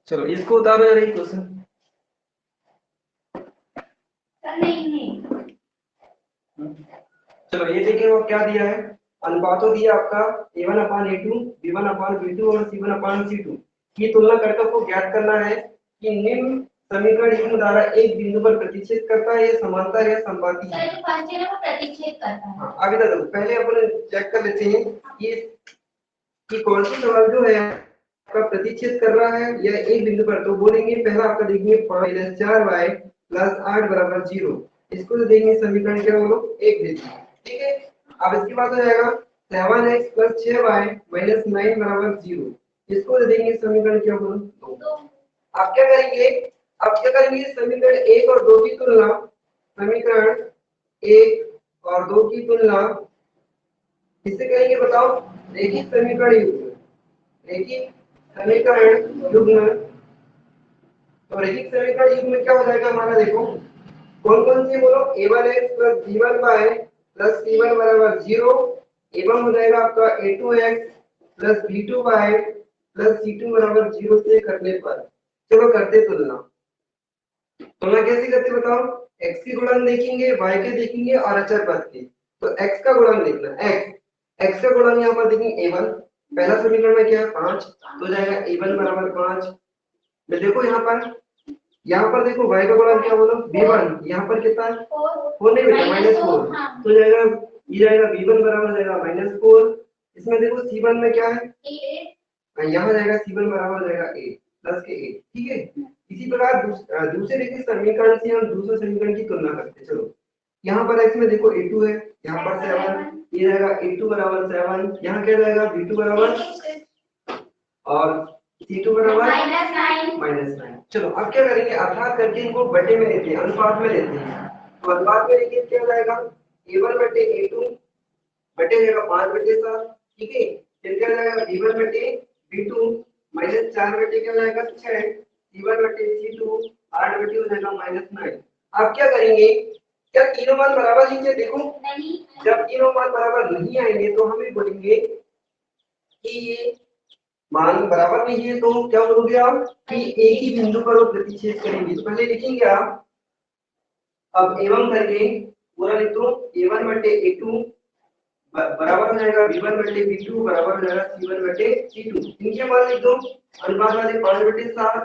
चलो इसको उतारो जरा क्वेश्चन। चलो ये देखिए वो क्या दिया है, अनुपातों दिया आपका a1 अपान a2, b1 अपान b2 और c1 अपान c2 की तुलना करके आपको ज्ञात करना है कि निम्न समीकरण युग्म द्वारा एक बिंदु पर प्रतिच्छेद करता है या समांतर या संपाती है। तो फर्स्ट है ना वो प्रतिच्छेद करता है। हाँ आगे देखो पहले अपन चेक कर लेते हैं कि कौन सा सवाल जो है आपका प्रतिच्छेद कर रहा है या एक बिंदु पर, तो बोलेंगे पहला आपका देखेंगे 5-4y + 8 = 0। इसको तो देखेंगे समीकरण क्या बोलो एक देते हैं, ठीक है। अब इसके बाद हो जाएगा 7x + 6y - 9 = 0। इसको तो देखेंगे समीकरण क्या बोलो 2। आप क्या करेंगे, अब क्या करेंगे समीकरण 1 और 2 की तुलना, समीकरण 1 और 2 की तुलना किससे करेंगे बताओ, रैखिक समीकरण युग्म, रैखिक समीकरण युग्म। तो रैखिक समीकरण युग्म में क्या हो जाएगा हमारा, देखो कौन कौन सी बोलो, a1x + b1y + c1 = 0 एवं हो जाएगा आपका a2x + b2y + c2 = 0 से करने पर। चलो करते तुलना, तुलना कैसे करते बताओ, x की गुणन देखेंगे, y के देखेंगे और अचर पद के। तो x का गुणन देखना, x का गुणन यहाँ पर देखेंगे a1, पहला समीकरण में क्या है 5, तो जाएगा a1 = 5। मैं देखो यहाँ पर देखो y का गुणन क्या बोलो b1, यहाँ पर कितना है 4 नहीं बेटा -4, तो जाएगा ये जाएगा b1 बराबर जाएगा -4। इसमें देखो c1 में क्या है यहाँ जाएगा c1 बराबर जाएगा a प्लस के a, ठीक है। इसी प्रकार दूसरे रैखिक समीकरण से हम दूसरे समीकरण की तुलना करते हैं। चलो यहाँ पर x में देखो a2 है, यहाँ पर 7, ये जाएगा a2 = 7, यहाँ क्या जाएगा b2 बराबर और c2 बराबर -9। चलो अब क्या करेंगे, अर्थात करके इनको बटे में लेते हैं, अनुपात में लेते हैं। तो अनुपात में लेके क्या हो जाएगा a1 बटे a2 बटे जाएगा 5/7, ठीक है। फिर क्या हो जाएगा b1 बटे b2 -4 बटे क्या हो जाएगा 6, c1 बटे c2 8 बटे हो जाएगा -9। अब क्या करेंगे, क्या तीनों मान बराबर लीजिए, देखो जब तीनों मान बराबर नहीं आएंगे तो हम ये बोलेंगे कि ये मान बराबर नहीं है, तो क्या बोलोगे आप कि एक ही बिंदु पर वो प्रतिच्छेद करेंगे। तो पहले लिखेंगे आप, अब एवं करके पूरा लिख दो, a1 बटे a2 बराबर हो जाएगा b1 बटे b2 बराबर हो जाएगा c1 बटे c2। नीचे मान लिख दो, अनुपात वाले 5/7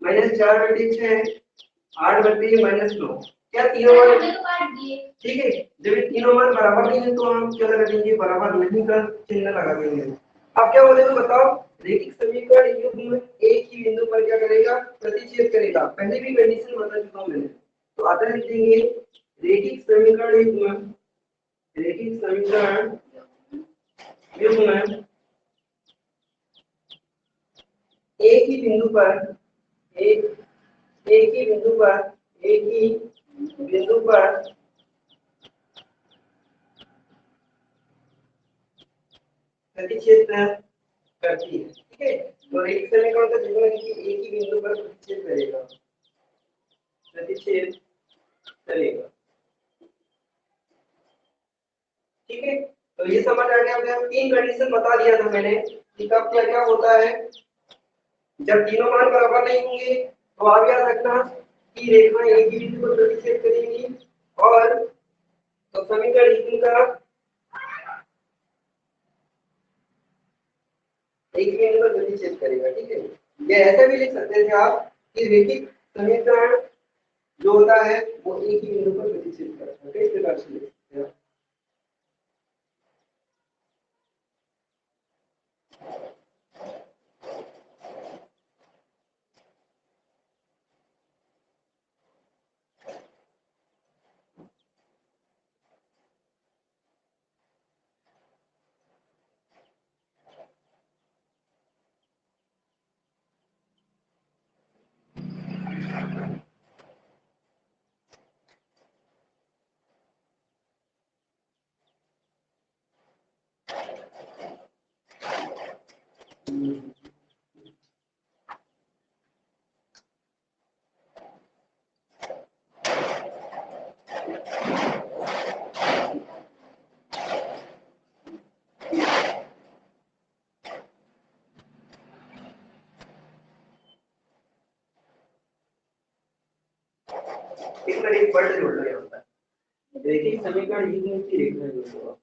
-4 बटे 6 8 बटे -9। क्या तीनों मान, ठीक है। जब ये तीनों मान बराबर नहीं है तो हम क्या लगा देंगे, बराबर नहीं का चिन्ह लगा देंगे। अब क्या बोलेगा बताओ, रैखिक समीकरण युग्म एक ही बिंदु पर क्या करेगा, प्रतिच्छेद करेगा। पहले भी कंडीशन बता चुका हूं मैंने, तो आता लिखेंगे रैखिक समीकरण युग्म, रैखिक समीकरण युग्म एक ही बिंदु पर, एक ही बिंदु पर, एक ही बिंदु पर प्रतिच्छेद करती है, ठीक है। तो रैखिक समीकरण का जुड़ना है कि एक ही बिंदु पर प्रतिच्छेद करेगा, प्रतिच्छेद करेगा, ठीक है। तो ये समझ आ गया। आपने तीन कंडीशन बता दिया था मैंने कि कब क्या क्या होता है, जब तीनों मान बराबर नहीं होंगे तो आप याद रखना कि रेखाएं एक ही बिंदु पर प्रतिच्छेद करेंगी, और तो समीकरण युग्म का एक ही बिंदु पर प्रतिच्छेद करेगा, ठीक है। ये ऐसे भी लिख सकते थे आप कि रैखिक समीकरण जो होता है वो एक ही बिंदु पर प्रतिच्छेद करता है, इस प्रकार से लिख सकते हैं। एक बार एक वर्ड जोड़ लो यहाँ पर, देखिए समीकरण युग्म की रेखा जोड़ो।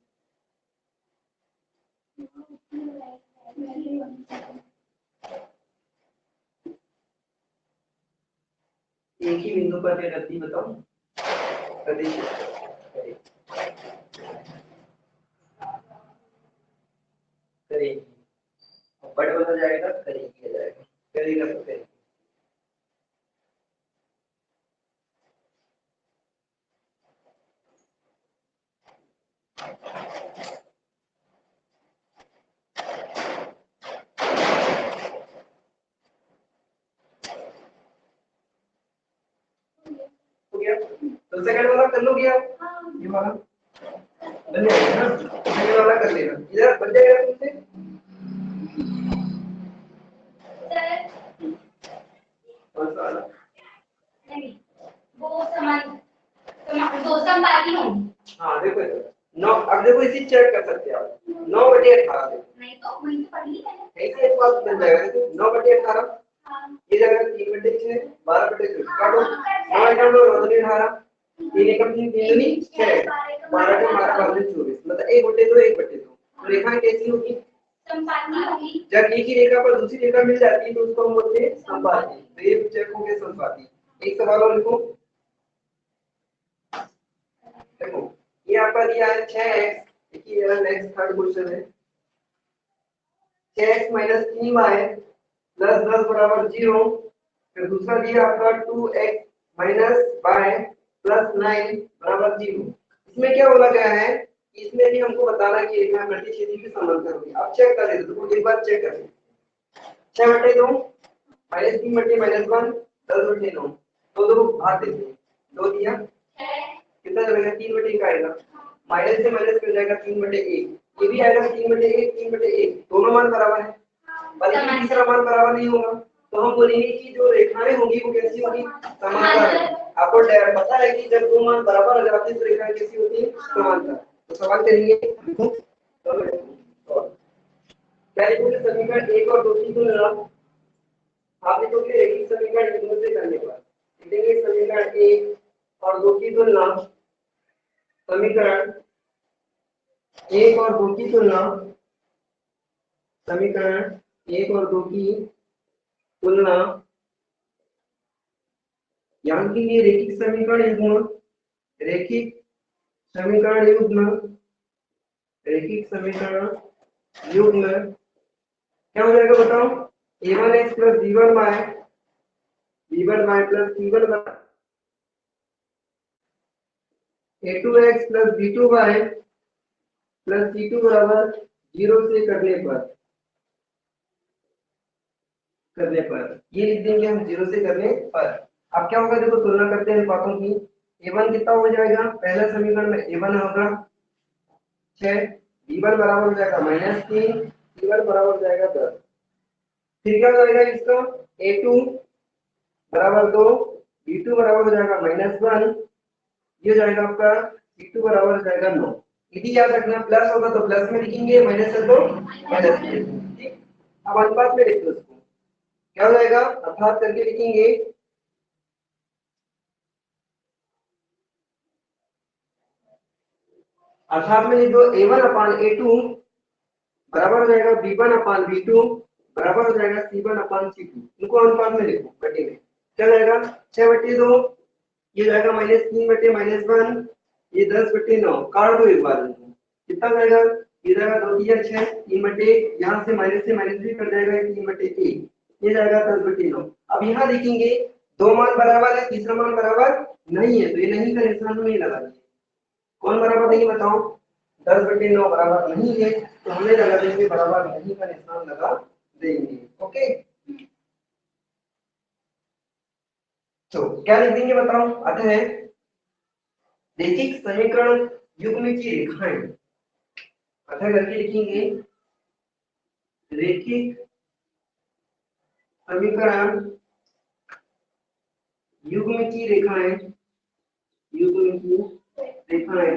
एक ही बिंदु पर रहती बताओ करेगी, बट बदल जाएगा करेगी आ जाएगा, करेगा तो करेगी। हो गया तो सेकंड वाला कर लोगे आप, ये वाला बन जाएगा ना, सेकंड वाला कर लेना, इधर बन जाएगा तुमसे। कौन सा वाला? नहीं, वो समान दो संपाती होंगी। हाँ देखो नौ, अब देखो इसी चेक कर सकते हैं आप, 9/18 नहीं तो वही तो पढ़ी है। ऐसे एक बात बन जाएगा, देखो 9/18 ये जाएगा 3/6 12/6 काटो, 9/18 3 एकम 3 3 दूनी 6 12 के 12 मतलब 1/2 1/2 तो रेखाएं कैसी होगी? संपाती होगी। जब एक ही रेखा पर दूसरी रेखा मिल जाती है तो उसको हम बोलते हैं संपाती, तो ये चेक हो गया संपाती। एक सवाल और लिखो, देखो ये आपका दिया है 6x, देखिए ये नेक्स्ट थर्ड क्वेश्चन है, 6x - 3y प्लस 10 बराबर 0। फिर दूसरा दिया आपका 2x - y प्लस 9 बराबर 0। इसमें क्या बोला गया है, इसमें भी हमको बताना है कि रेखा प्रतिच्छेदी की समांतर होगी। आप चेक कर लेते तो एक बार चेक कर लेते, 6/2 -3/-1 10/9 तो दो भाग देते हैं, 2 दिया कितना चलेगा 3/1 आएगा, माइनस से माइनस मिल जाएगा 3/1, ये भी आएगा 3/1 3/1, दोनों मान बराबर है, बल्कि तीसरा मान बराबर नहीं होगा, तो हम बोलेंगे कि जो रेखाएं होंगी वो कैसी होगी समांतर। आपको पता है कि जब दो मान बराबर हो जाते हैं तो रेखाएं कैसी होती है समांतर। तो सवाल करेंगे क्या लिखोगे, समीकरण 1 और 2 की तुलना आप लिखोगे रैखिक समीकरण युग्म से करने पर, लिखेंगे समीकरण 1 और 2 की तुलना, समीकरण 1 और 2 की तुलना, समीकरण 1 और 2 की तुलना, यहाँ के लिए रैखिक समीकरण युग्म, रैखिक समीकरण युग्म, रैखिक समीकरण युग्म क्या हो जाएगा बताओ, a1x + b1y b1y + c1y a2x + b2y + c2 बराबर 0 से करने पर ये लिख देंगे हम 0 से करने पर। अब क्या होगा, देखो तुलना करते हैं बातों की, a1 कितना हो जाएगा, पहला समीकरण में a1 होगा 6, b1 बराबर हो जाएगा -3, c1 बराबर हो जाएगा 10। फिर क्या हो जाएगा इसका, a2 बराबर 2, b2 बराबर हो जाएगा -1, ये हो जाएगा आपका c2 बराबर हो जाएगा 9। यदि याद रखना प्लस होगा तो प्लस में लिखेंगे, माइनस है तो माइनस में लिखेंगे, ठीक। अब अनुपात में लिख दो उसको, क्या हो जाएगा अर्थात करके लिखेंगे, अर्थात में लिख दो a1/a2 बराबर हो जाएगा b1/b2 बराबर हो जाएगा c1/c2, इनको अनुपात में लिखो बटे में, क्या जाएगा 6/2, ये जाएगा -3/-1, ये 10/9 काट दो एक बार इनको, कितना जाएगा, ये जाएगा 2 3 6, 3/1, यहाँ से माइनस भी कट जाएगा 3/1, ये जाएगा 10/9। अब यहाँ देखेंगे दो मान बराबर है, तीसरा मान बराबर नहीं है, तो ये नहीं का निशान नहीं लगाइए, कौन बराबर नहीं बताओ, 10/9 बराबर नहीं है तो हमें लगा देंगे बराबर नहीं का निशान लगा देंगे, ओके। तो क्या लिख देंगे बताओ, अतः रैखिक समीकरण युग्म की रेखाएं, अतः करके लिखेंगे रैखिक समीकरण युग्म की रेखाएं, युग्म की रेखाएं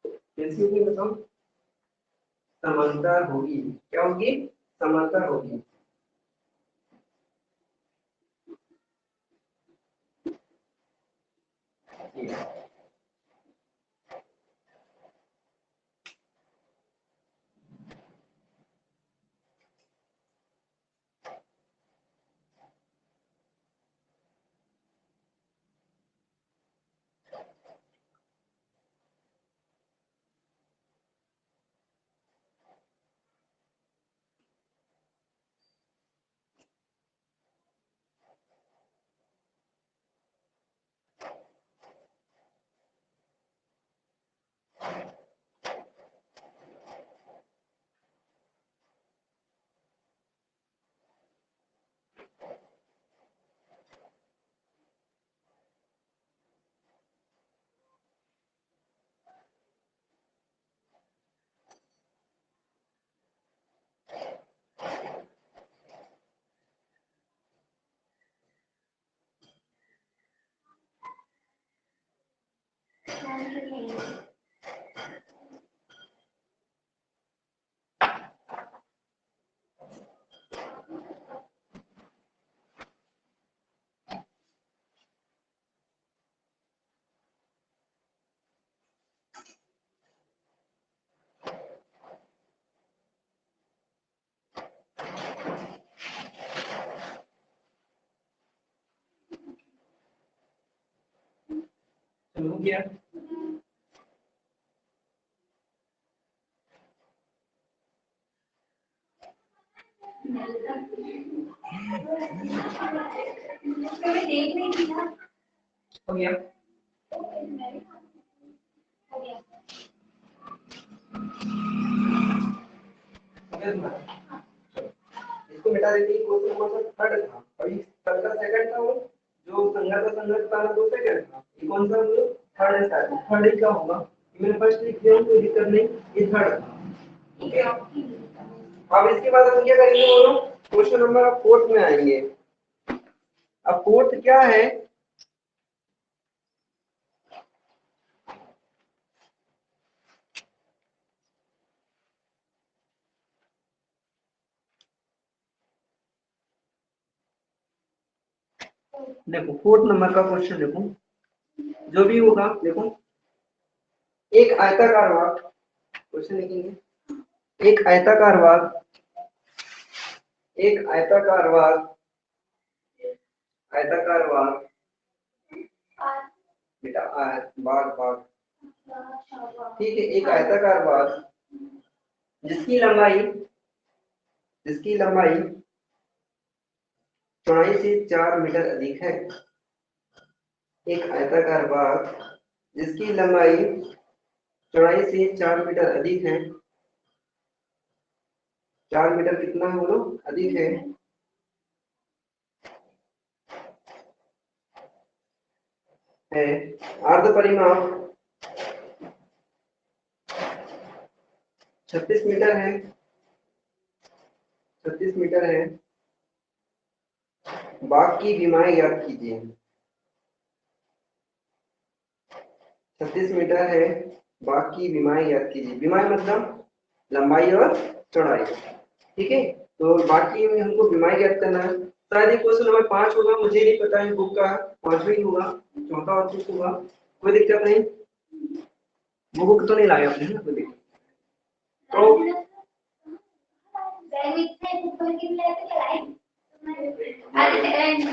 कैसी होगी बताओ, समांतर होगी, क्या होगी समांतर होगी। हो गया। मैं देख रही थी ना। हो गया। हो गया। इसको मिटा देती क्वेश्चन कौन सा थर्ड था और इस थर्ड का सेकंड था वो जो संगत था ना, दो सेकंड था। ये कौन सा वो थर्ड है। थर्ड ही क्या होगा, मैंने फर्स्ट लिख दिया कोई दिक्कत नहीं, ये थर्ड था। ठीक है, अब इसके बाद हम क्या करेंगे बोलो, क्वेश्चन नंबर 4 में आएंगे। अब फोर्थ क्या है, देखो फोर्थ नंबर का क्वेश्चन देखो, जो भी होगा देखो, एक आयताकार भाग, क्वेश्चन लिखेंगे एक आयताकार भाग, एक आयताकार भाग, आयताकार भाग बेटा भाग भाग, ठीक है, एक आयताकार भाग जिसकी लंबाई चौड़ाई से 4 मीटर अधिक है। एक आयताकार भाग जिसकी लंबाई चौड़ाई से 4 मीटर अधिक है। 4 मीटर कितना है बोलो, अधिक है। अर्ध परिमाप 36 मीटर है, 36 मीटर है। भाग की विमाएं ज्ञात कीजिए। 36 मीटर है, भाग की विमाएं ज्ञात कीजिए। विमाएं मतलब लंबाई और चौड़ाई, ठीक है। तो बाकी में हमको विमाएं ज्ञात करना है। शायद ये क्वेश्चन नंबर 5 होगा, मुझे नहीं पता है बुक का, 5वां ही होगा, चौथा और कुछ होगा, कोई दिक्कत नहीं। वो बुक तो नहीं लाए आपने ना, कोई दिक्कत तो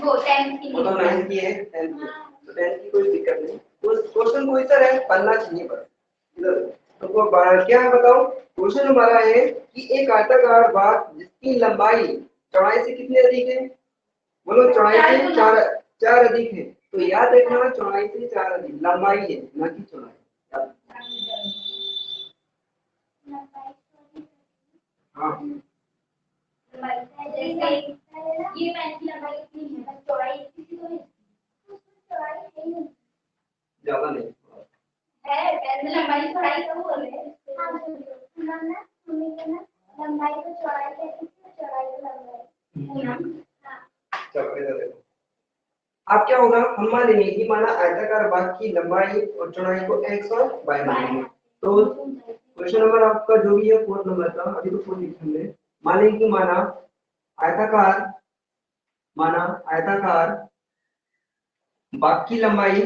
वो 10 की वो तो 9 की है, 10 की, तो 10 की कोई दिक्कत नहीं। तो क्वेश्चन को इधर है, पढ़ना चाहिए पर इधर। तो वो क्या है बताओ, क्वेश्चन हमारा है कि एक आयताकार भाग जिसकी लंबाई चौड़ाई से कितनी अधिक है, बोलो चौड़ाई से 4 अधिक है। तो याद रखना चौड़ाई से 4 अधिक, लंबाई है ना कि चौड़ाई। हाँ ये पेन की लंबाई कितनी है, चौड़ाई कितनी तो है, चौड़ाई नहीं ज्यादा नहीं है, पेन में लंबाई चौड़ाई तो बोल रहे हैं ना लंबाई तो चौड़ाई कैसी है, चौड़ाई तो लंबाई चलो इधर देखो। अब क्या होगा, हम मान लेंगे कि माना आयताकार भाग की लंबाई और चौड़ाई को x और y मानेंगे। तो क्वेश्चन नंबर आपका जो भी है 4 नंबर का, अभी तो 4 लिखेंगे। मान लेंगे कि माना आयताकार भाग की लंबाई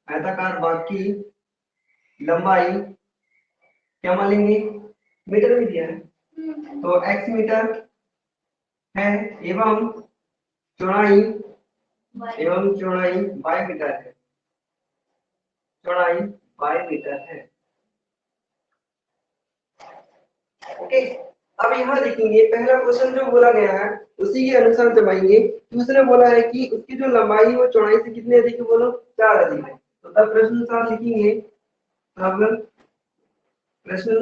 आयताकार भाग की लंबाई क्या मान लेंगे, मीटर में दिया है तो x मीटर है एवं चौड़ाई y मीटर है, चौड़ाई y मीटर है। ओके, अब यहाँ देखेंगे पहला क्वेश्चन जो बोला गया है उसी के अनुसार जमाएंगे। दूसरे बोला है कि उसकी जो लंबाई है वो चौड़ाई से कितनी अधिक है, बोलो 4 अधिक है। तो तब प्रश्न अनुसार लिखेंगे, तब प्रश्न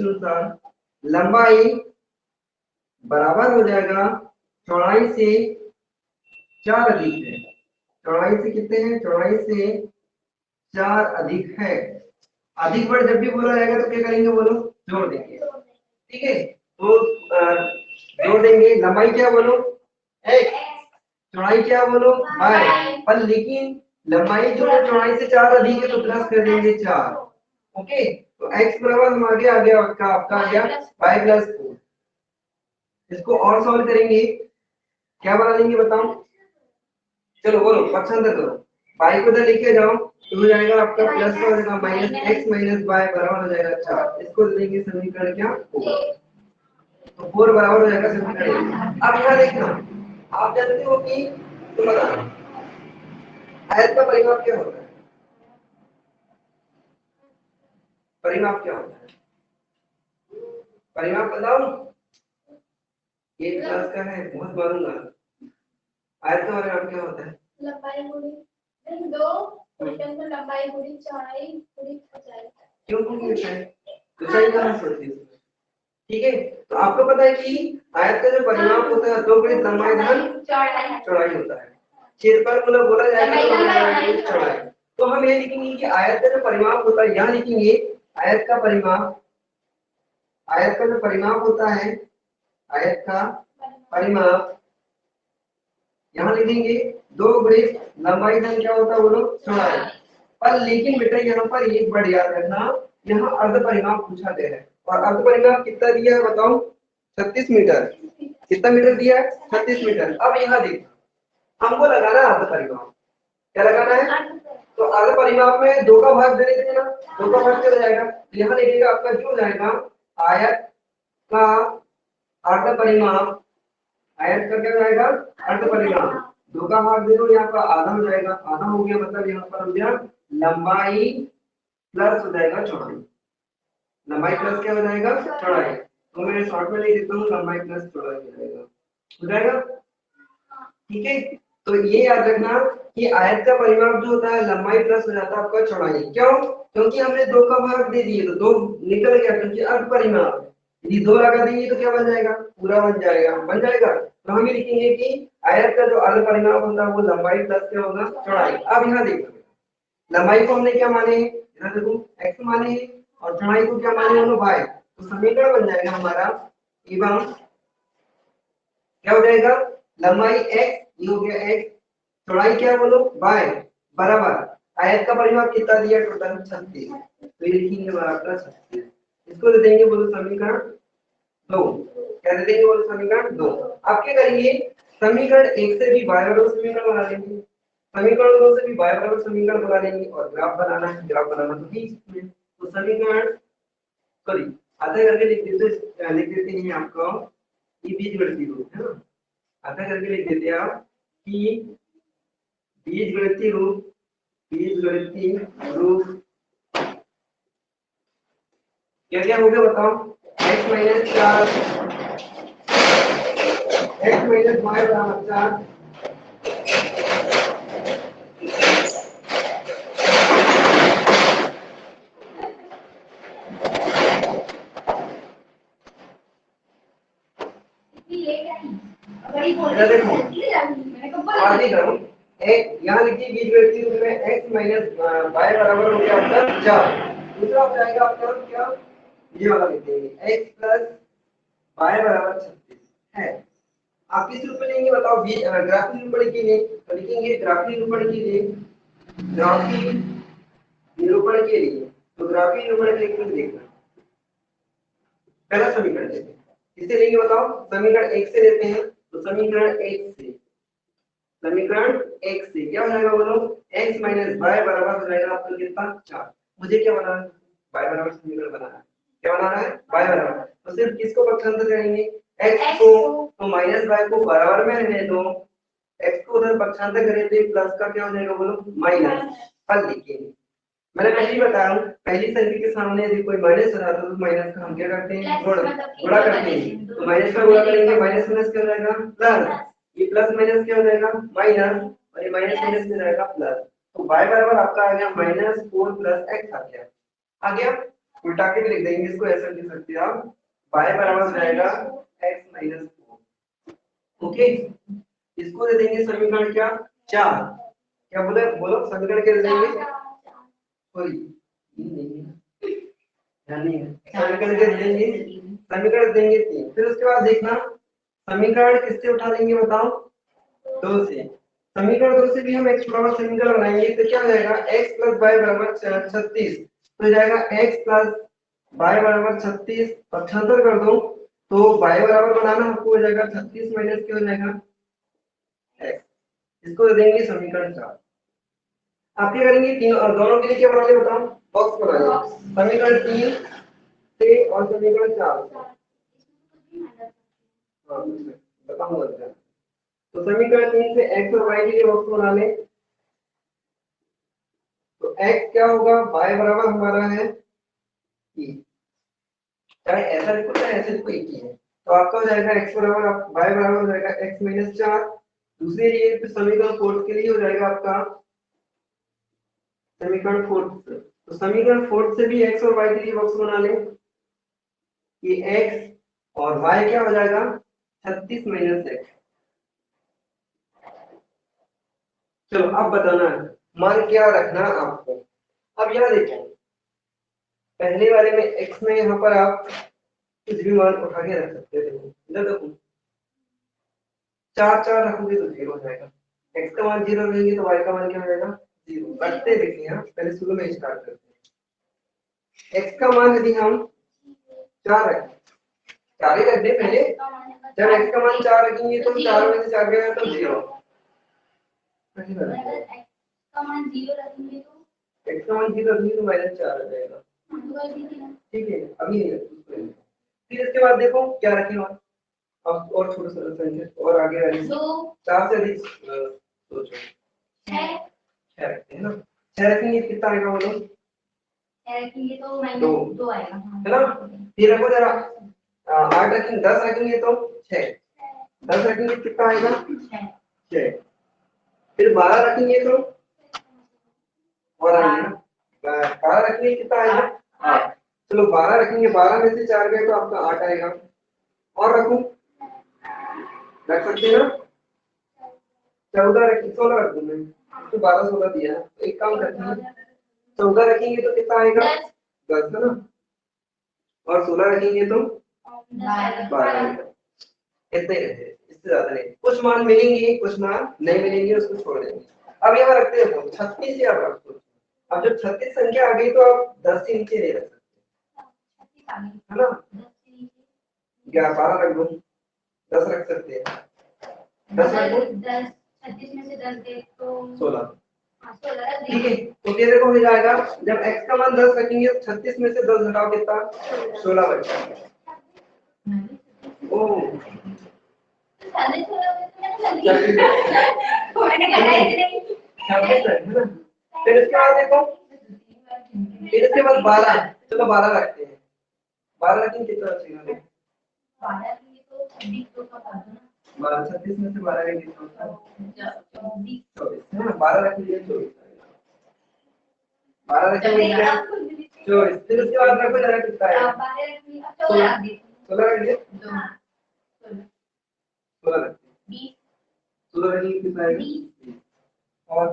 अनुसार लंबाई बराबर हो जाएगा चौड़ाई से 4 अधिक है। चौड़ाई से कितने हैं, चौड़ाई से 4 अधिक है। अधिक वर्ड जब भी बोला जाएगा तो क्या करेंगे, बोलो जोड़ देंगे। ठीक है, तो जोड़ देंगे। लंबाई क्या बोलो x, चौड़ाई क्या बोलो y, पर लेकिन लंबाई जो है चौड़ाई से 4 अधिक है तो प्लस कर देंगे 4। ओके, तो x बराबर हम आगे आ गया आपका आ गया y प्लस 4। इसको और सॉल्व करेंगे, क्या बना लेंगे बताओ, चलो बोलो पसंद करो। y को इधर लेके जाओ तो हो जाएगा आपका प्लस का हो जाएगा माइनस x माइनस y बराबर हो जाएगा 4। इसको देंगे समीकरण क्या होगा, तो 4 बराबर हो जाएगा समीकरण। अब यहाँ देखना, आप जानते हो कि तो बताना आयत का परिमाप क्या होता है, परिमाप क्या होता है, परिमाप बताओ। ये क्लास का है, बहुत मारूंगा। आयत का परिमाप क्या होता है, लंबाई गुणी दो क्वेश्चन में लंबाई गुणी चौड़ाई गुणी ऊंचाई। क्यों गुणी ऊंचाई, ऊंचाई कहाँ से होती है। ठीक है, तो आपको पता है कि आयत का जो परिमाप होता है 2 गुणित लंबाई धन चौड़ाई होता है। क्षेत्रफल मतलब बोला जाएगा तो चौड़ाई। तो हम ये लिखेंगे कि आयत का जो परिमाप होता है, यहाँ लिखेंगे आयत का परिमाप, आयत का जो परिमाप होता है, आयत का परिमाप यहाँ लिखेंगे 2 गुणित लंबाई धन क्या होता है बोलो चौड़ाई। पर लेकिन बेटा यहाँ पर एक बात याद रखना, यहाँ अर्ध परिमाप पूछा गया है और अर्ध परिमाप कितना दिया है बताओ, 36 मीटर। कितना मीटर दिया है, 36 मीटर। अब यहाँ देखो हमको लगाना है अर्ध परिमाप, क्या लगाना है, तो अर्ध परिमाप में 2 का भाग दे देते ना, 2 का भाग चला जाएगा। यहाँ लिखिएगा आपका जो जाएगा आयत का अर्ध परिमाप, आयत का क्या जाएगा अर्ध परिमाप, 2 का भाग दे दो, यहाँ पर आधा हो जाएगा, आधा हो गया मतलब यहाँ पर हो गया लंबाई प्लस हो जाएगा चौड़ाई, लंबाई प्लस क्या हो जाएगा चौड़ाई। तो मैं शॉर्ट में लिख देता हूँ लंबाई प्लस चौड़ाई हो जाएगा। ठीक है, तो ये याद रखना कि आयत का परिमाप जो होता है लंबाई प्लस हो जाता है आपका चौड़ाई। क्यों, क्योंकि हमने 2 का भाग दे दिए तो 2 निकल गया, क्योंकि अर्ध परिमाप है। यदि 2 लगा देंगे तो क्या बन जाएगा, पूरा बन जाएगा। तो हम ये लिखेंगे कि आयत का जो अर्ध परिमाप होता है वो लंबाई प्लस क्या होगा चौड़ाई। अब यहाँ देखो लंबाई को हमने क्या माने, इधर देखो x माने और चौड़ाई को क्या माने हम y। तो समीकरण बन जाएगा हमारा एवं क्या हो जाएगा, लंबाई x ये हो गया x, चौड़ाई क्या बोलो y बराबर आयत का परिमाप कितना दिया टोटल 36। तो ये लिखेंगे बराबर 36। इसको दे देंगे बोलो समीकरण 2। क्या दे देंगे बोलो समीकरण 2। अब क्या करेंगे, समीकरण 1 से भी y बराबर समीकरण बना लेंगे, समीकरण 2 से भी y बराबर समीकरण बना लेंगे और ग्राफ बनाना है, ग्राफ बनाना तो बीच में। तो समीकरण सॉरी आधा करके लिख देते हैं आपको, ये बीजगणितीय रूप है ना, आधा करके लिख देते हैं आप कि बीजगणितीय रूप क्या क्या हो गया बताओ, x minus 4 x minus y बराबर 4 यहाँ लिखिए बीजगणितीय रूप में x माइनस y बराबर हो गया आपका 4। दूसरा हो जाएगा आपका क्या, ये वाला लिख देंगे x प्लस y बराबर 36 है। आप किस रूप में लेंगे बताओ, ग्राफिक निरूपण के लिए तो लिखेंगे ग्राफिक निरूपण के लिए, ग्राफिक निरूपण के लिए तो ग्राफिक निरूपण के लिए देखना पहला समीकरण लेते हैं, किससे लेंगे बताओ, समीकरण 1 से लेते हैं। तो समीकरण 1 से समीकरण x से क्या हो जाएगा बोलो, x माइनस वाई बराबर हो जाएगा आपका कितना 4। मुझे क्या बनाना है, y बराबर समीकरण बनाना है, क्या बनाना है y बराबर, तो सिर्फ किसको पक्षांतर करेंगे x को, तो माइनस y को बराबर में रहने दो, x को उधर पक्षांतर करें तो प्लस का क्या हो जाएगा बोलो माइनस, हल लिखेंगे। मैंने पहले ही बताया पहली संख्या के सामने यदि कोई माइनस आ तो माइनस का हम क्या करते हैं गुणा करते हैं, तो माइनस का गुणा करेंगे माइनस माइनस क्या हो जाएगा प्लस, ये प्लस माइनस क्या हो जाएगा माइनस, और ये माइनस माइनस में जाएगा प्लस, तो y बराबर आपका आ गया -4 + x आ गया। उल्टा के भी लिख देंगे इसको, ऐसा लिख सकते हैं आप y बराबर हो जाएगा x - 4। ओके, इसको दे देंगे समीकरण क्या 4, क्या बोले बोलो समीकरण क्या दे देंगे, सॉरी नहीं है समीकरण दे देंगे, समीकरण देंगे 3, फिर उसके बाद देखना समीकरण किससे उठा लेंगे बताओ 2 से, समीकरण 2 से भी हम x बराबर समीकरण बनाएंगे तो क्या हो जाएगा x + y बराबर 36, तो हो जाएगा x + y बराबर 36, पक्षांतर कर दो तो y बराबर बनाना आपको हो जाएगा 36 माइनस क्या हो जाएगा x, इसको दे देंगे समीकरण 4। आप क्या करेंगे तीन और दोनों के लिए क्या बनाएंगे बताओ, बॉक्स बनाएंगे समीकरण 3 से और समीकरण 4 से। हाँ बताऊंगा, तो समीकरण 3 से x और y के लिए बॉक्स बना लें, तो x क्या होगा y बराबर हमारा है e, चाहे ऐसा लिखो चाहे ऐसे लिखो एक ही है, तो आपका हो जाएगा x बराबर y बराबर हो जाएगा x - 4। दूसरे लिए तो समीकरण 4 के लिए हो जाएगा आपका समीकरण 4, तो समीकरण 4 से भी x और y के लिए बॉक्स बना लें, ये x और y क्या हो जाएगा 36 - x। चलो अब बताना है मान क्या रखना आपको, अब यहाँ देखो पहले वाले में x में यहाँ पर आप कुछ भी मान उठा के रख सकते हो, इधर देखो 4 रखोगे तो 0 हो जाएगा, x का मान 0 रहेंगे तो y का मान क्या हो जाएगा 0। रखते देखिए यहाँ पहले शुरू में स्टार्ट करते हैं, x का मान यदि हम 4 रखें, 4 ही रख दे पहले, जब x का मान 4 रखेंगे तो 4 में से 4 गया तो 0, x का मान 0 रखेंगे तो -4 आ जाएगा, ठीक है अभी नहीं रखेंगे। फिर इसके बाद देखो क्या रखें अब और छोटा सा संख्या और आगे वाली 4 से अधिक सोचो 6 रखते हैं ना, 6 रखेंगे कितना आएगा बोलो, 6 रखेंगे तो -2 आएगा है ना। फिर रखो जरा 8 रखेंगे 10 रखेंगे तो 6, 10 रखेंगे कितना आएगा 6, फिर 12 रखेंगे तो और आएगा 12 रखेंगे कितना आएगा 8, चलो 12 रखेंगे, 12 में से 4 गए तो आपका 8 आएगा, और रखो रख सकते हैं ना 14 रख 16 रख दूं मैं, तो 12 16 दिया तो एक काम करते हैं 14 रखेंगे तो कितना आएगा 10 है ना, और 16 रखेंगे तो 12, इतने रहते हैं, इससे ज्यादा नहीं, कुछ मान मिलेंगे कुछ मान नहीं मिलेंगे उसको छोड़ देंगे। अब यहाँ रखते हैं 36 से, आप रखो, अब जब 36 संख्या आ गई तो आप 10 से नीचे नहीं रख सकते है ना, 12 रख दो 10 रख सकते हैं, 10 रख दो 36 में से 10 गए तो 16, ठीक है। तो क्या देखो हो जाएगा जब x का मान 10 रखेंगे तो 36 में से 10 घटाओ कितना 16 बचेगा। ओह फिर इसके बाद देखो, फिर इसके बाद 12, चलो 12 रखते हैं, 12 रखेंगे कितना बचेगा देखो 12 36 में से 12 का कितना होता है 24 है ना, 12 रखेंगे 24, 12 रखेंगे 24, फिर उसके बाद रखो जरा कितना है 16 रखिए 16 रखिए 16 रखेंगे कितना आएगा और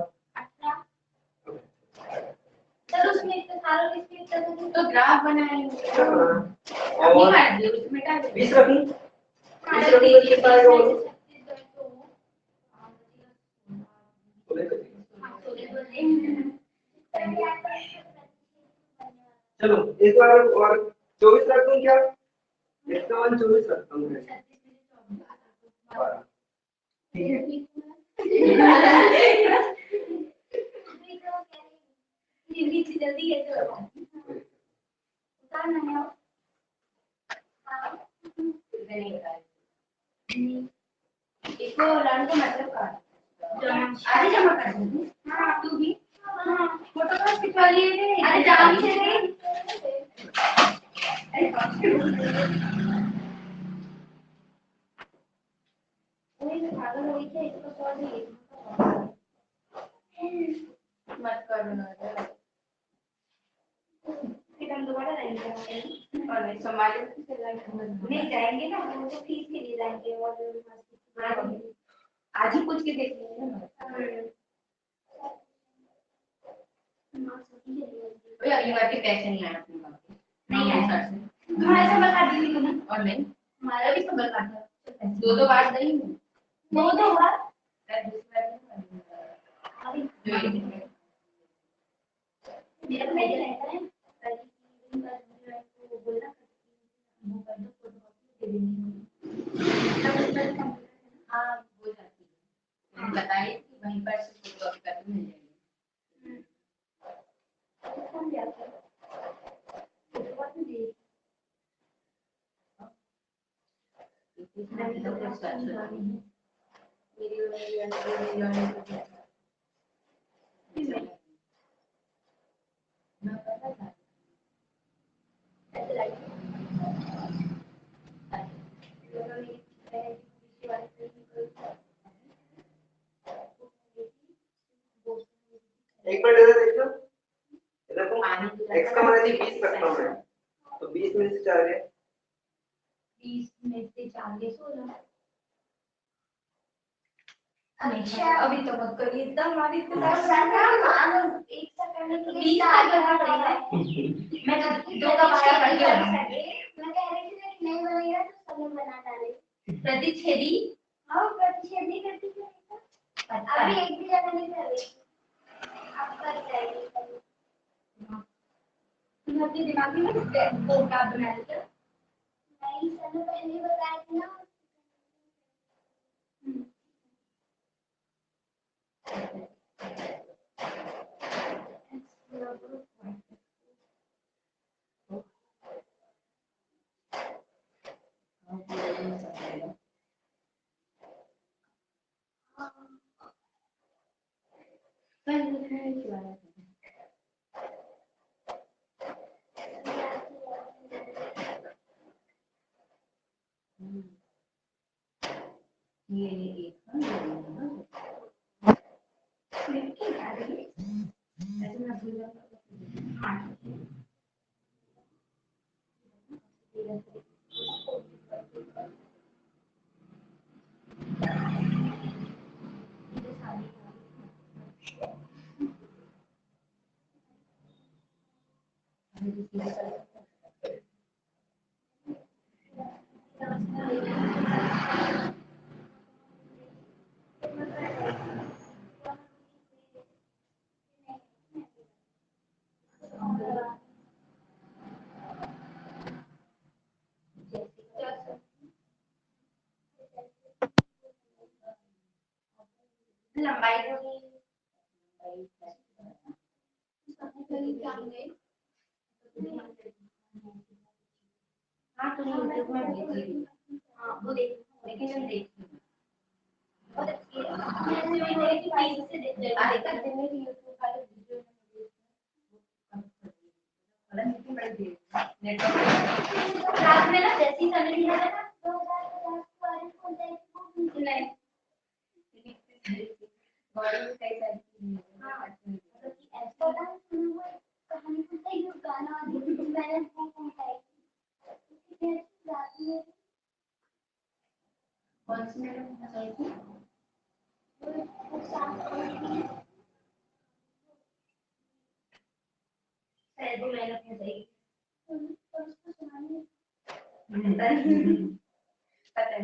सर उसमें इतने सारों के इतने तो ग्राफ बनाएंगे और 20 रखूं 20 रखूं तो कितना आएगा बोलो, चलो एक बार और 24 रखूं क्या, इसका मान 24 रखता हूं मैं, ठीक है जल्दी है तो उतारना है। हाँ नहीं बता इसको लर्न का मतलब का आज ही जमा कर दूँ। हाँ तू भी हाँ फोटो क्लास खिंचवा लिए थे। अरे जाम से नहीं वही तो पागल हुई थी इसको सॉरी मत करो ना फिर हम दोबारा जाएंगे और नहीं संभाले नहीं जाएंगे ना वो तो फीस के लिए जाएंगे और आज ही पूछ के देख लेंगे ना अगली बार के पैसे नहीं आना नहीं आया सर से तुम्हारे से बता दी थी ना और नहीं हमारा भी सब बता था दो बार गई हूँ दो बार मेरा भाई रहता है बोलना हाँ हो जाती है बताइए कि वहीं पर से फोटोकॉपी करके मिल जाएगी एक मिनट इधर देखो x का मान 20 रखता हूं मैं तो 20 में से 4 है 20 में से 40 हो रहा है। अच्छा अभी तो मत करिए इतना हमारी तो एक सेकंड के लिए 20 आगे बढ़ रहा है मैं दो का भाड़ा करके मैं कह रही थी कि नहीं बनेगा तो समय बना डाले प्रतिच्छेदी हां प्रतिच्छेदी करती है अभी एक भी जगह नहीं कर रही अब कर जाएगी तुम अपने दिमाग में वो क्या बना लेते हो नहीं सर पहले बताया था ना ये एक लंबाई हाँ तो यूट्यूब में भेजिए हाँ वो देख लेकिन हम देखते हैं बहुत अच्छी है मैं देखी पीस से देख लेती हूँ आज तक दिन में यूट्यूब वाले वीडियो वाला मीटिंग कर दी नेटवर्क रात में ना जैसी समय दिया था ना 2050 वाले फोन देखो नहीं बॉडी में कई सारी चीजें हाँ मतलब कि ऐसा ना सुनो कहानी को सही गाना मैंने कौन सी मैडम बताई थी शायद वो मैंने बताई पता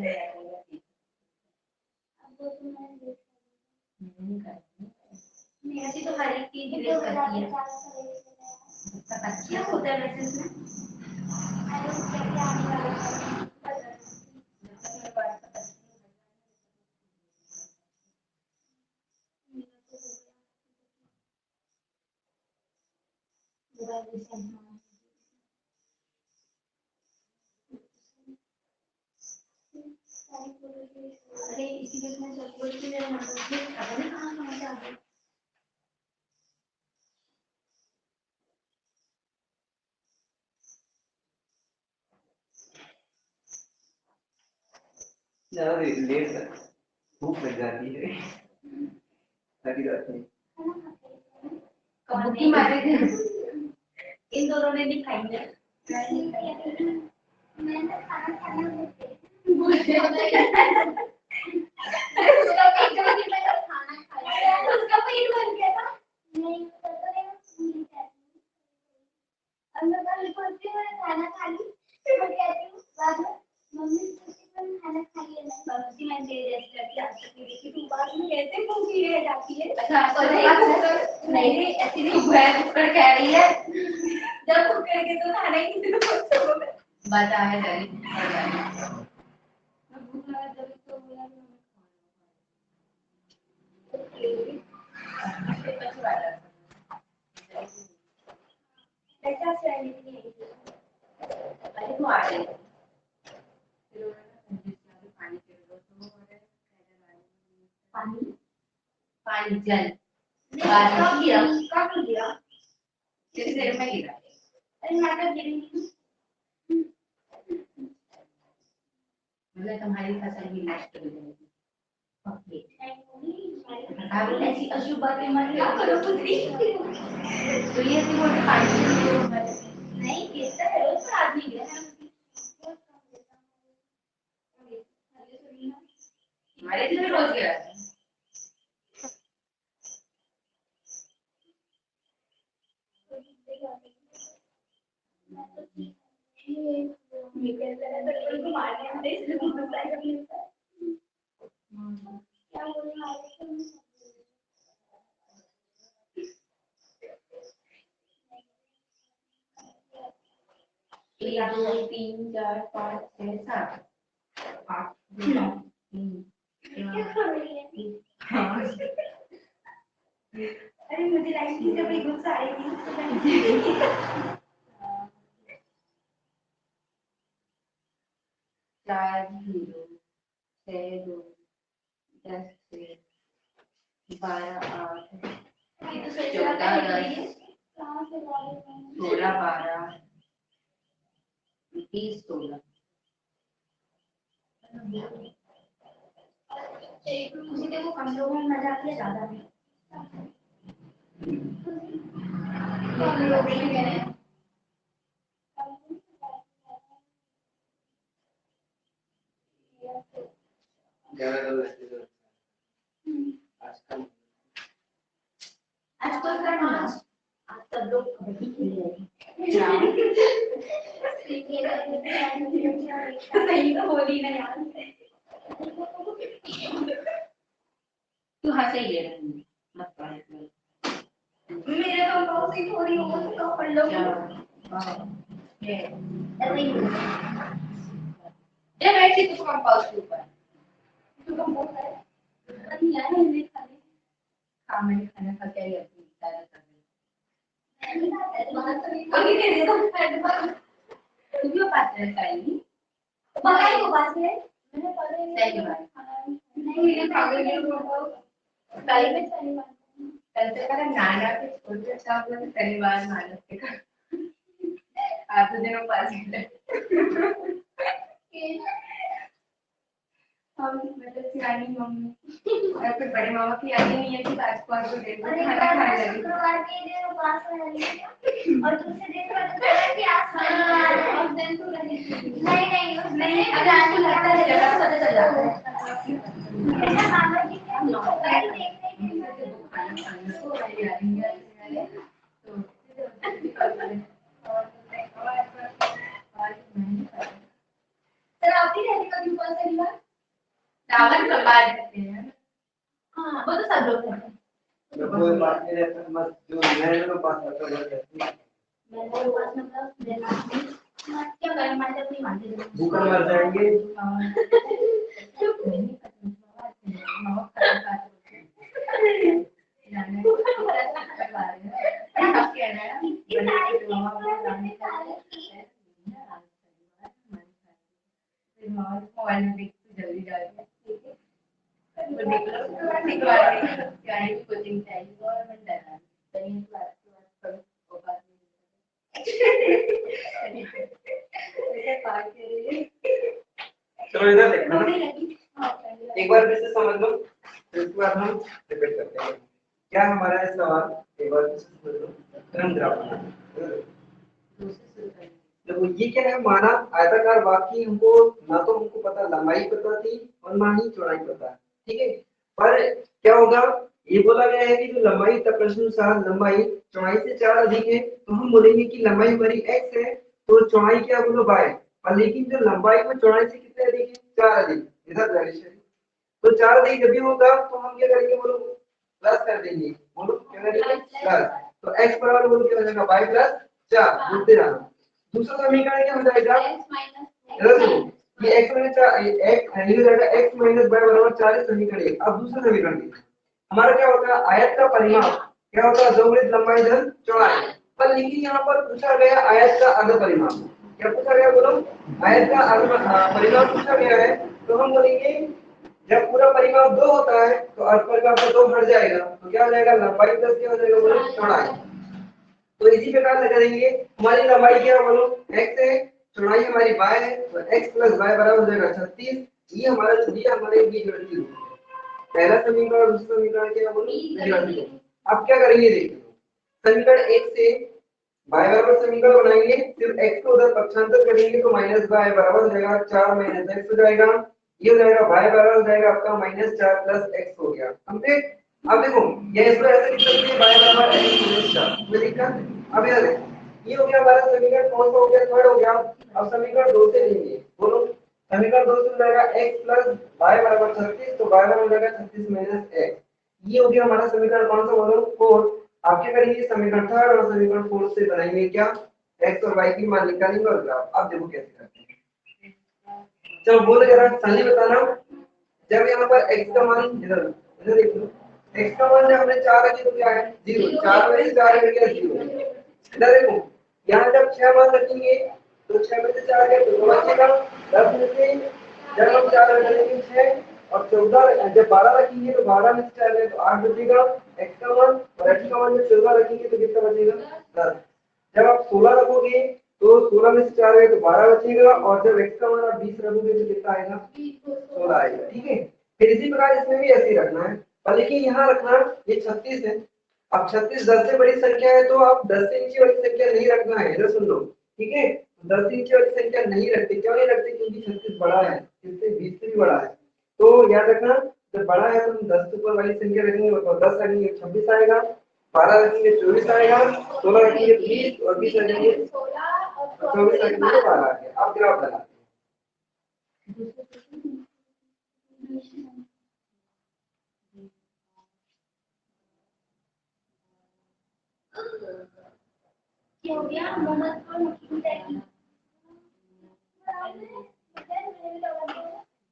नहीं ऐसी तो हर एक चीज रिलेट करती है क्या होता है वैसे इसमें अरे इसीलिए मैं सब बोल के मेरा नंबर से पता नहीं कहाँ से आ गया। ज्यादा लेट भूख लग जाती है सारी रात में। कबूकी मारे थे इन दोनों ने नहीं खाई है। मैंने खाना खाना भूल गया उसका पेट भर गया था। नहीं पता नहीं और मैं कल बोलती हूँ खाना खा ली फिर मैं कहती हूँ बाद में मम्मी तुमने खाना खा लिया ना बाबूजी मैं दे रेस्ट करती आज तक नहीं देखी तुम बाद में कैसे भूखी रह जाती है। अच्छा नहीं ऐसी नहीं मैं कुकर कह रही है जब कुकर के तो खाना ही किसी को बता है जल्दी भूख लगा जब तो बोला कैसा फ्रेंड नहीं अरे वो आ गई पानी पानी जल कब गिरा कितनी देर में गिरा अरे माता गिरी मतलब तुम्हारी फसल भी नष्ट हो जाएगी। ओके ऐसी अशुभ बातें मत करो पुत्री तो ये ऐसी बोलते पानी नहीं गिरता है रोज पर आदमी गिरा हमारे घर रोज गिरा एक दो तीन चार पाँच छः सात आठ अरे मुझे लाइट की जब गुस्सा आएगी 4 0 6 2 10 6 12 8 14 10 16 12 20 16 मुझे देखो कम लोगों में मजा आती है ज्यादा भी लोग भी कह रहे हैं आजकल का नाच आज सब लोग कबड्डी खेल रहे हैं सही तो बोली ना यार तू हंस ही ले रही मत कर मेरे तो बहुत ही थोड़ी हो तो पढ़ लो ये ऐसे ही जब ऐसे कुछ कंपाउंड के ऊपर तो बहुत है नहीं यार नहीं खाने हाँ मैंने खाना खा के आई अपनी तैयारी कर रही अभी के लिए तो तुम लोग पास रहता है नहीं बाहर को पास है मैंने पढ़े सही बात नहीं ये पागल के लोग कल में शनिवार कल से करा नाना के छोटे साहब ने शनिवार नाना के का आज दिनों पास है हम मतलब सिरानी मम्मी और फिर बड़े मामा की याद नहीं है कि आज को आज को देर को खाना खाने लगी शुक्रवार के दिन उपास में रही और दूसरे दिन पर तो कि आज और दिन तो नहीं उसमें अगर आपको लगता है जगह पता चल जाता है ऐसा मामा जी क्या खाना खाने को वाली आ रही है तो सर आप ही रहने का भी उपास करेगा दावत संभाल सकते हैं हाँ वो तो सब लोग हैं कोई बात नहीं रहता मत जो नए लोग पास आता है मैं तो पास मतलब देना क्या करें मैं तो नहीं मानती भूखा मर जाएंगे कोचिंग चाहिए गवर्नमेंट है कहीं क्लास पर औकात नहीं पास के लिए चलो इधर देखना एक बार फिर से समझ लो इसके बाद हम रिपीट करते हैं क्या हमारा है सवाल एक बार फिर से समझ लो क्रम ग्राफ बनाना देखो ये क्या है माना आयताकार वाक्य हमको ना तो हमको पता लंबाई पता थी और ना ही चौड़ाई पता है ठीक है पर क्या होगा ये बोला गया है कि जो लंबाई तदनुसार लंबाई चौड़ाई से 4 अधिक है तो हम बोलेंगे कि लंबाई हमारी x है तो चौड़ाई क्या बोलो y और लेकिन जो लंबाई वो चौड़ाई से कितने अधिक है 4 अधिक इधर वैल्यू तो 4 अधिक जब भी होगा तो हम क्या करेंगे बोलो प्लस कर देंगे बोलो क्या करेंगे प्लस तो x बराबर बोलो क्या हो जाएगा y प्लस 4 जुड़ते जाना दूसरा समीकरण क्या हो जाएगा ये x माइनस 4 x हो जाएगा x माइनस y बराबर 4 समीकरण एक अब दूसरा समीकरण देखिए हमारा क्या होता है आयत का परिमाप क्या होता है दोगुणित लंबाई धन चौड़ाई पर लेकिन यहाँ पर पूछा गया आयत का अर्ध परिमाप क्या पूछा गया बोलो आयत का अर्ध परिमाप पूछा गया है तो हम बोलेंगे जब पूरा परिमाप 2 होता है तो अर्ध परिमाप का 2 हट जाएगा तो क्या हो जाएगा लंबाई प्लस क्या हो जाएगा बोलो चौड़ाई तो इसी प्रकार लगा देंगे हमारी लंबाई क्या बोलो x है चौड़ाई हमारी y है तो x प्लस y बराबर हो जाएगा 36 ये हमारे बीजगणितीय रूप है पहला समीकरण और दूसरा समीकरण क्या बोलो बीजगणितीय अब क्या करेंगे देखिए समीकरण 1 से y बराबर समीकरण बनाएंगे सिर्फ x को उधर पक्षांतर करेंगे तो माइनस y बराबर हो जाएगा 4 माइनस x हो जाएगा ये हो जाएगा y बराबर हो जाएगा आपका -4 प्लस x हो गया समझे अब देखो ये इसको ऐसे लिख सकते हैं y बराबर x माइनस 4 ये लिखा अब ये देखो ये हो गया हमारा समीकरण कौन सा हो गया थर्ड हो गया अब समीकरण 2 से लेंगे बोलो समीकरण 2 से हो जाएगा x प्लस y बराबर 36 तो y बराबर हो जाएगा 36 माइनस x ये हो गया हमारा समीकरण कौन सा बोलो 4 आप क्या करेंगे समीकरण थर्ड और समीकरण 4 से बनाएंगे क्या x और y की मान निकालेंगे और ग्राफ अब देखो कैसे करते हैं चलो बोलो जरा सही बताना जब यहाँ पर x का मान इधर इधर देखो x का मान जब हमने 4 रखी तो क्या है 0 4 में से 4 हट गया 0 इधर देखो यहाँ जब 6 मान रखेंगे तो 6 में से 4 गया तो बचेगा 10 में से जब हम 4 रखेंगे 6 और 14 जब 12 रखेंगे तो 12 में से 4 गया तो 8 बचेगा x का मान और x का मान जब 14 रखेंगे तो कितना बचेगा 10 जब आप 16 रखोगे तो 16 में से 4 गए तो 12 बचेगा और जब x का मान आप 20 रखोगे तो कितना आएगा 16 आएगा ठीक है फिर इसी प्रकार इसमें भी ऐसे ही रखना है पर लेकिन यहाँ रखना ये 36 है अब 36 10 से बड़ी संख्या है तो आप 10 से नीचे वाली संख्या नहीं रखना है इधर सुन लो ठीक है 10 से नीचे वाली संख्या नहीं रखते क्यों नहीं रखते क्योंकि 36 बड़ा है इससे 20 से भी बड़ा है तो याद रखना जब बड़ा है तो हम 10 से ऊपर वाली संख्या रखेंगे तो 10 रखेंगे 26 आएगा 12 रखेंगे 24 आएगा 16 रखेंगे 20 और 20 रखेंगे 24 रखेंगे 12 आएगा अब ग्राफ लगाते क्या हो गया मोहम्मद को मक्खी जाएगी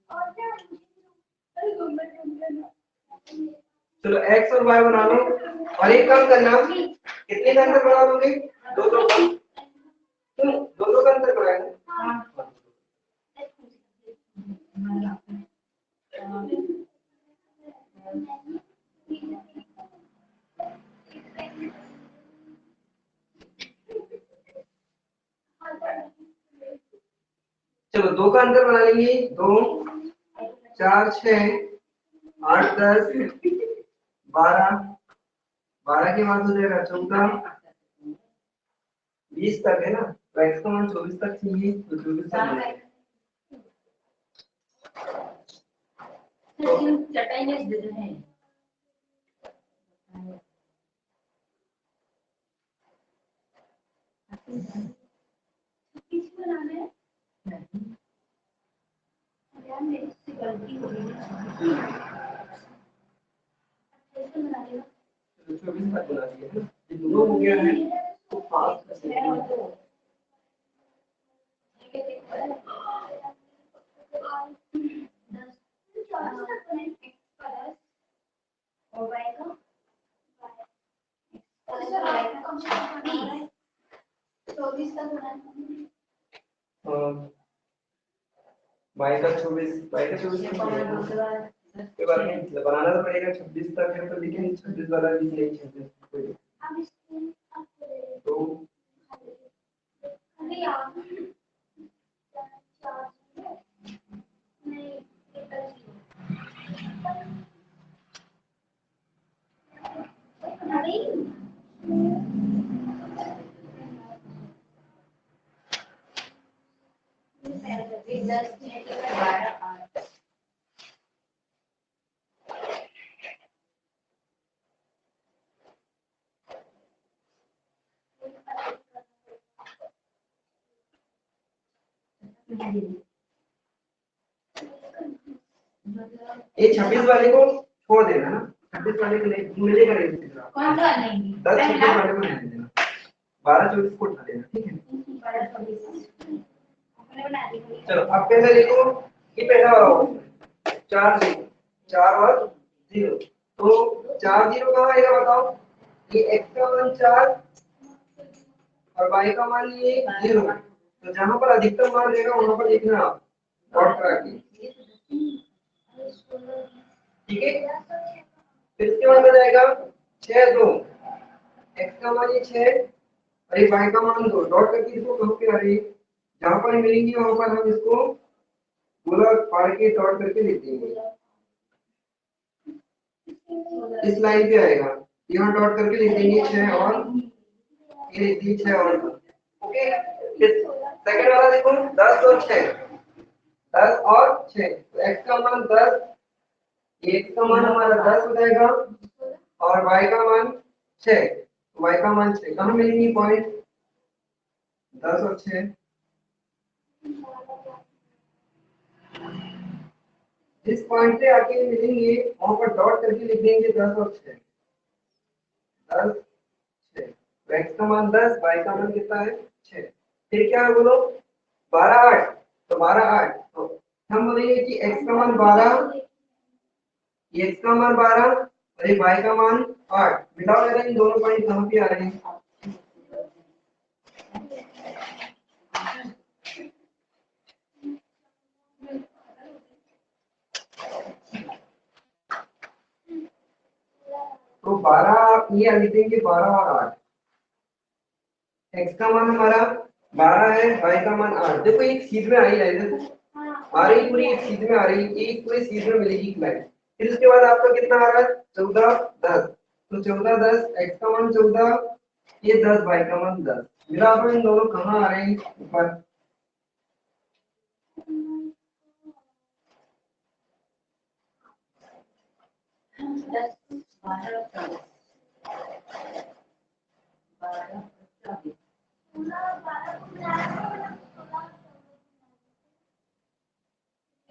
और क्या अरे घूमने चलो x और y बना लो और एक काम करना कितने का अंतर बना लोगे दो का अंतर बनाएंगे चलो 2 का अंतर बना लेंगे 2 4 6 8 10 12 12 के बाद हो जाएगा 14 20 तक है ना तो x का मान 24 तक चाहिए तो 24 तक चटाई में दे रहे हैं किसको नाम है यार मेरी से गलती हो गई कैसे बना देगा 24 तक बना दिया है ये दोनों हो गया है तो 5 y का 24 y का 24 के बारे में मतलब बनाना तो पड़ेगा 26 तक है, तो लेकिन 26 वाला भी नहीं 26 तो ये 26 वाले को छोड़ देना ना, 26 वाले को नहीं मिलेगा नहीं दूसरा। कौन सा नहीं 10 26 वाले को रहने देना, 12 24 को उठा देना, ठीक है। चलो अब कैसे लिखो, ये पहला वाला ऑप्शन 4 और 0, तो 4 0 कहाँ आएगा बताओ, ये x का मान 4 और y का मान ये 0, तो जहां पर अधिकतम मान रहेगा वहां पर लिखना आप डॉट करा के, ठीक है। फिर इसके बाद आ जाएगा 6 2, x का मान ये 6 और ये y का मान 2, डॉट करके इसको कहाँ पे आ रही है, जहां पर मिलेंगी वहां पर हम इसको गोला फाड़ के डॉट करके लिख देंगे, इस लाइन पे आएगा, यहाँ डॉट करके लिख देंगे 6 और ये लिख दी 6 और 2, ओके। सेकंड वाला देखो 10 और 6, 10 और 6, तो x का मान 10, ये x का मान हमारा 10 हो जाएगा और y का मान 6, y का मान 6 कहाँ मिलेंगी पॉइंट 10 और 6, जिस पॉइंट पे आके मिलेंगे वहां पर डॉट करके लिख देंगे 10 और 6, 10 6, तो x का मान 10, y का मान कितना है 6, फिर क्या है बोलो 12 8, तो 12 8, तो हम बोलेंगे कि x का मान 12, ये x का मान 12 और ये y का मान 8, मिलाओ जरा इन दोनों पॉइंट कहाँ पे आ रहे हैं, तो 12 ये लिख देंगे 12 और 8, x का मान हमारा 12 है, y का मान 8, देखो एक सीध में आ ही जाएगा, देखो आ रही पूरी एक सीध में आ रही, एक पूरी सीध में मिलेगी लाइन। फिर उसके बाद आपका कितना आ रहा है 14 10, तो 14 10, x का मान 14, ये 10, y का मान 10, मिला अब इन दोनों कहाँ आ रहे हैं ऊपर,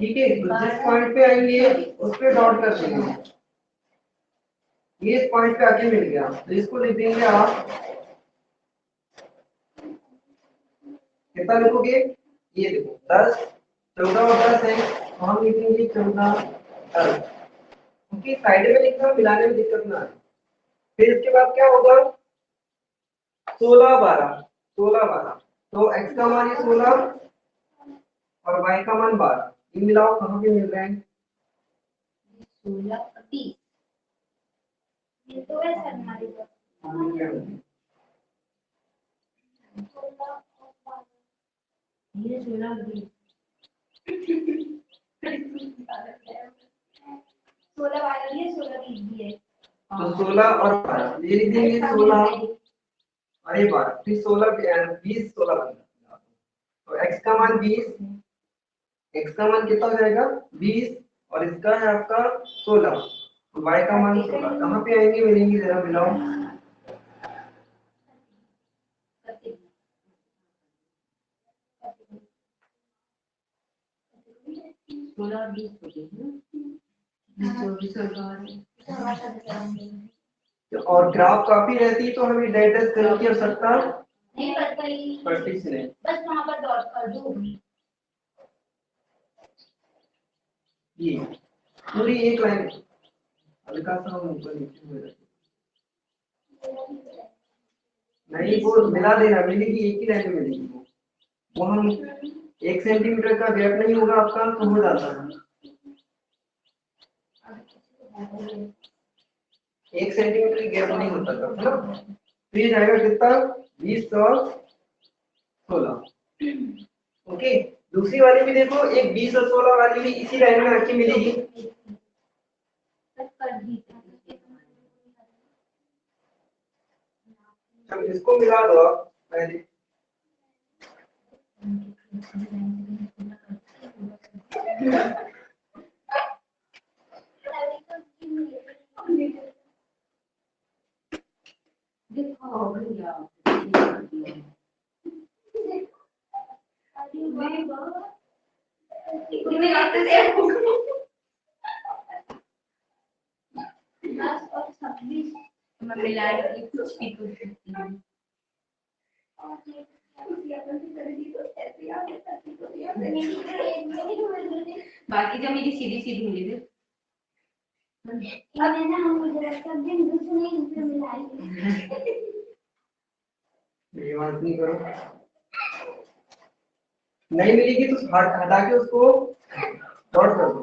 ठीक है। तो जिस पॉइंट पे आएंगे उस पे डॉट कर देंगे, ये इस पॉइंट पे आके मिल गया तो इसको लिख देंगे आप, कितना लिखोगे, ये देखो 10 14 और 10 है, तो हम लिखेंगे 14 10, क्योंकि साइड में लिखना मिलाने में दिक्कत ना आए। फिर इसके बाद क्या होगा 16 12, 16 12, तो x का मान ये 16 और y का मान 12, ये मिलाओ कहाँ पे मिल रहे हैं 16 30, ये तो है सर हमारे ये 16 20, 16 वाला भी है 16 20 भी है, तो 16 और 12 ये लिख देंगे 16 और ये 12, फिर 16 20 16 बनता, तो x का मान 20, x का मान कितना हो जाएगा 20 और इसका है आपका 16, तो y का मान 16 कहाँ पे आएंगे मिलेंगे जरा मिलाओ, 16 20 हो गए, 24 और ग्राफ काफी रहती तो हमें डेट करने की आवश्यकता नहीं पड़ती नहीं, बस वहां पर डॉट कर दो, ये पूरी एक लाइन हल्का सा हम ऊपर नीचे हो जाए, नहीं वो मिला देना, मिलेगी एक ही लाइन में मिलेगी, वो हम 1 सेंटीमीटर का गैप नहीं होगा आपका तो हो जाता है, 1 सेंटीमीटर की गैप नहीं होता था, है ना? तो ये जाएगा कितना? 20 और 16। ओके, दूसरी वाली भी देखो, एक 20 और 16 वाली भी इसी लाइन में आके मिलेगी। अब इसको मिला दो आप पहले। बाकी जो मेरी सीधी सीधी मिली थी अब है ना, हम मुझे लगता है दिन दूसरे नहीं मिलाई। ये बात नहीं करो, नहीं मिलेगी तो हटा के उसको डॉट कर दो।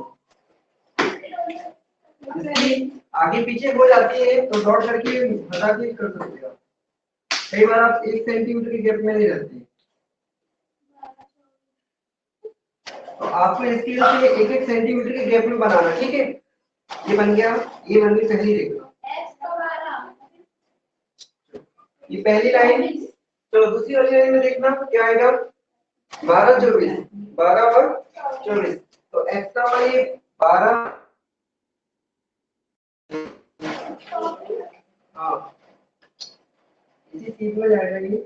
इसकी आगे पीछे हो जाती है तो डॉट करके हटा के कर सकते हो। कई बार आप 1 सेंटीमीटर की गैप में नहीं रहती, तो आपको इसके लिए 1-1 सेंटीमीटर के गैप में बनाना, ठीक है? ये बन गया, ये बन गई पहली रेखा। ये पहली लाइन। तो दूसरी वाली लाइन में देखना क्या आएगा? 12 24, 12 और 24। तो x का मान ये 12, हाँ इसी चीज में जाएगा ये।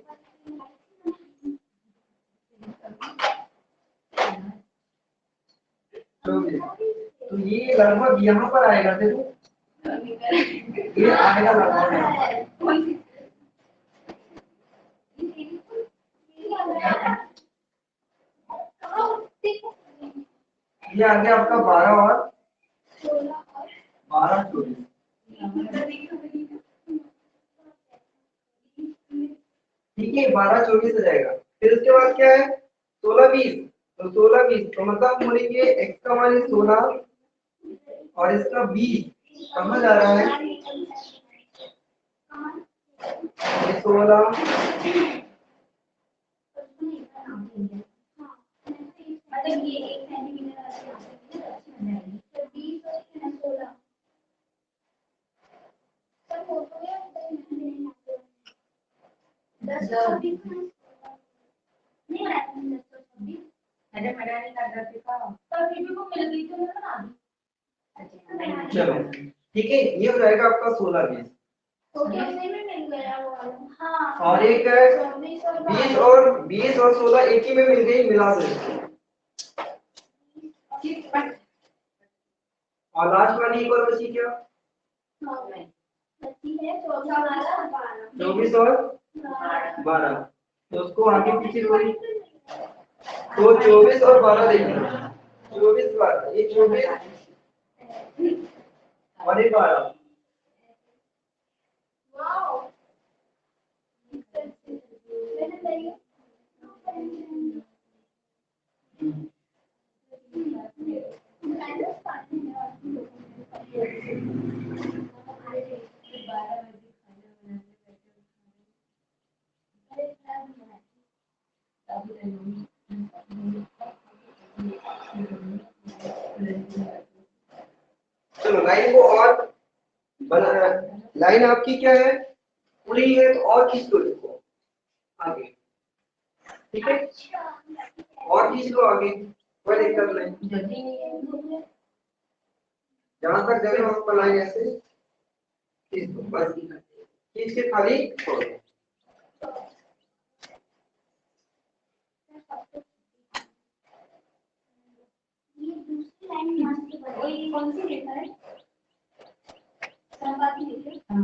तो ये लगभग यहाँ पर आएगा, देखो ये आएगा लगभग। ये आ गया आपका 12 और 12 24। ठीक है, 12 24 हो जाएगा। फिर उसके बाद क्या है? 16 20। तो 16 20 तो मतलब हम बोलेंगे x का मान 16 और इसका 20 कहाँ जा रहा है? ये 16 चलो ठीक है, ये हो जाएगा आपका 16 20। और एक है 20 और 16 एक ही में मिल गई, मिला दो। और लास्ट वाली एक और बची क्या? 24 और 12। तो उसको आगे पीछे कोई तो 24 और 12 देखना। 24 12, ये 24 और ये 12। चलो लाइन को और बना, लाइन आपकी क्या है? पूरी है, तो और खींच लो इसको आगे, ठीक है? और खींच लो आगे, कोई दिक्कत नहीं। जहां तक जगह वहां पर लाइन ऐसे खींच दो, बस खींच के खाली छोड़ दो। ये दूसरी लाइन मस्त बनी। ये कौन सी रेखा है? समांतर रेखा।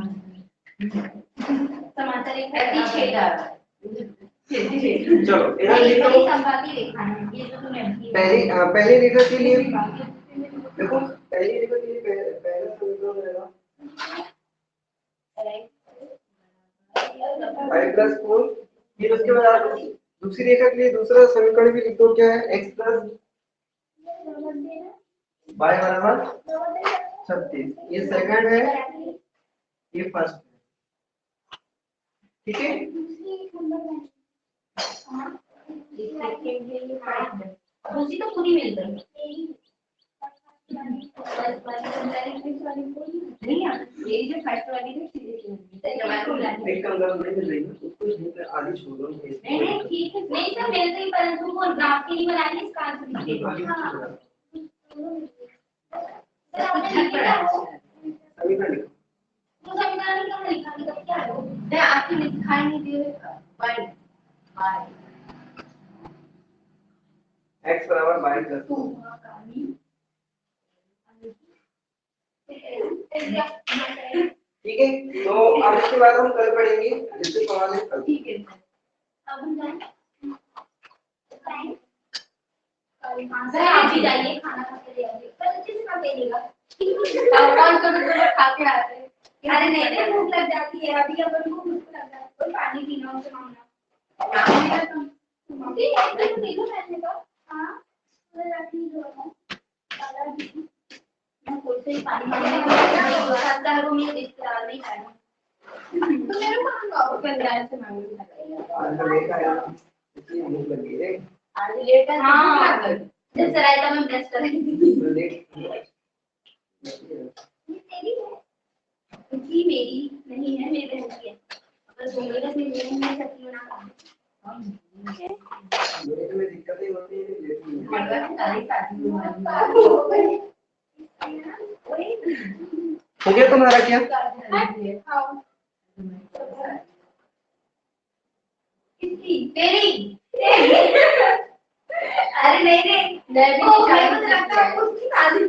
समांतर रेखा। चलो इधर लिखो। समांतर रेखा है ये, तो तुमने पहली रेखा के लिए देखो, पहली रेखा के लिए पहला समीकरण रहेगा y+4। फिर उसके बाद आप दूसरी रेखा के लिए दूसरा समीकरण भी लिख दो, क्या है? x + y = 36, ये सेकंड है, ये फर्स्ट है, ठीक है। दूसरी तो पूरी मिल गई नहीं है, ये जो फर्स्ट वाली है एक कम नहीं मिल रही है, उसको यहीं पे आधी छोड़ दो। नहीं ठीक है, नहीं सर मिल गई, परंतु वो ग्राफ के लिए बनाई है, इसका आंसर लिखिए। हाँ सर आपने लिखा वो समीकरण लिखो। तो समीकरण कहाँ लिखा है, क्या है वो? मैं आपकी लिखा ही नहीं दे वन बाय x बराबर 22 2 ठीक है। तो अब इसके बाद हम कल पढ़ेंगे, जिससे सवाल है कल। ठीक है अब हम जाएं सर आप भी जाइए, खाना खा के आइए, पर अच्छे से खा के आइएगा। अब कौन सा भी तो खा के आते हैं, अरे नहीं नहीं भूख लग जाती है, अभी अपन को भूख लग जाती है, कोई पानी पीना हो तो मांगना ठीक है, तो देखो मैंने तो हाँ तो रात में जो है मैं कोई से पानी मांगने को खाता है, वो मेरे रिश्तेदार नहीं खाएगा तो मेरे को मांगो पंद्रह से मांगूंगा आज का लेट आया, इसलिए भूख लगी है। आज लेट है हाँ जब सरायता में ब्रश कर रही थी लेट ये तेरी है ये मेरी नहीं है, मेरे बहन की है, अगर दोनों का मेरे में सकती हो ना मेरे में दिक्कतें होती है, लेट नहीं है। हो गया तुम्हारा क्या? किसकी? तेरी अरे नहीं नहीं मैं भी उसकी शादी